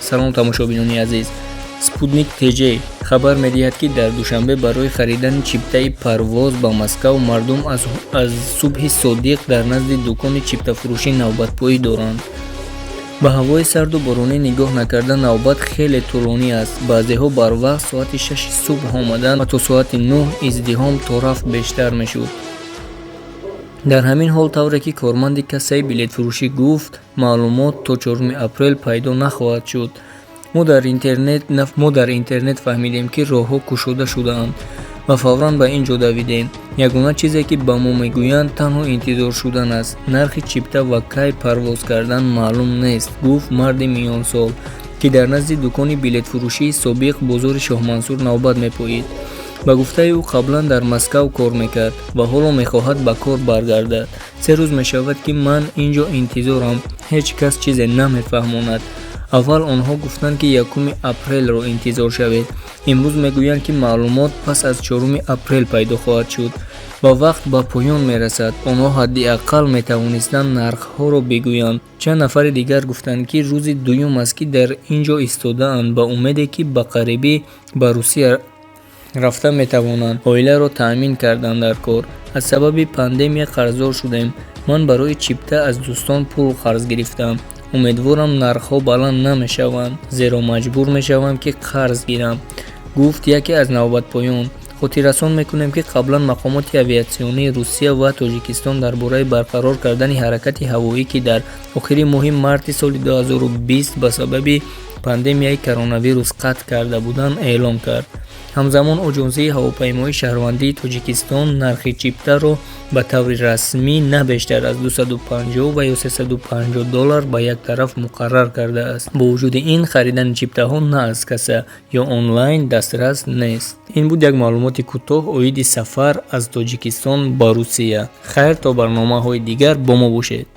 салом тамошобинони азиз. Спутник ТЖ хабар медиҳад, ки дар душанбе барои харидани чиптаи парвоз ба Москав мардум аз субҳи содиқ дар назди дукони чиптафурӯшӣ навбатпоӣ доранд. ба ҳавои сарду боронӣ нигоҳ накарда навбат хеле тӯлонӣ аст. Баъзеҳо барвақт соати 6 субҳ омаданд ва то соати 9 издиҳом то рафт бештар мешуд. дар ҳамин ҳол, тавре ки корманди кассаи билетфурӯшӣ гуфт, маълумот то 4 апрел пайдо нахоҳад шуд. мо дар интернет фаҳмидем, ки роҳҳо кушода шудаанд ва фавран ба ин ҷо давидем. Ягона чизе, ки ба мо мегӯянд, танҳо интизор шудан аст. Нархи чипта ва кай парвоз кардан маълум нест, гуфт марди миёнсол, ки дар назди дукони билетфурӯшии собиқ бозори Шоҳмансур навбат мепоид. ба гуфтаи ӯ қаблан дар Москав кор мекард ва ҳоло мехоҳад ба кор баргардад. 3 рӯз мешавад, ки ман ин ҷо интизорам, ҳеҷ кас чизе намефаҳмонад. аввал онҳо гуфтанд, ки 1 апрелро интизор шавед. имрӯз мегӯянд, ки маълумот пас аз 4 апрел пайдо хоҳад шуд ва вақт ба поён мерасад. онҳо ҳадди аққал метавонистанд нархҳоро бигӯянд. чанд нафари дигар гуфтанд, ки рӯзи дуюм аст, ки дар ин ҷо истодаанд, ба умеде, ки ба қарибӣ ба Русия рафта метавонанд оиларо таъмин кардан дар кор. аз сабаби пандемия қарздор шудем. ман барои чипта аз дӯстон пул қарз гирифтам. умедворам нархҳо баланд намешаванд, зеро маҷбур мешавам, ки қарз гирам, гуфт яке аз навбатпоён. хотиррасон мекунем, ки қаблан мақомоти авиатсионии Русия ва Тоҷикистон дар бораи барқарор кардани ҳаракати ҳавоӣ, ки дар охири моҳи марти соли 2020 ба сабаби пандемияи коронавирус қатъ карда буданд, эълон кард. ҳамзамон оҷонсии ҳавопаймоии шаҳрвандии Тоҷикистон нархи чиптаро ба таври расмӣ на бештар аз $250 ва ё $350 ба як тараф муқаррар кардааст. бо вуҷуди ин, харидани чиптаҳо на аз касса ё онлайн дастрас нест. ин буд як маълумоти кӯтоҳ оиди сафар аз Тоҷикистон ба Русия. хайр, то барномаҳои дигар бо мо бошед.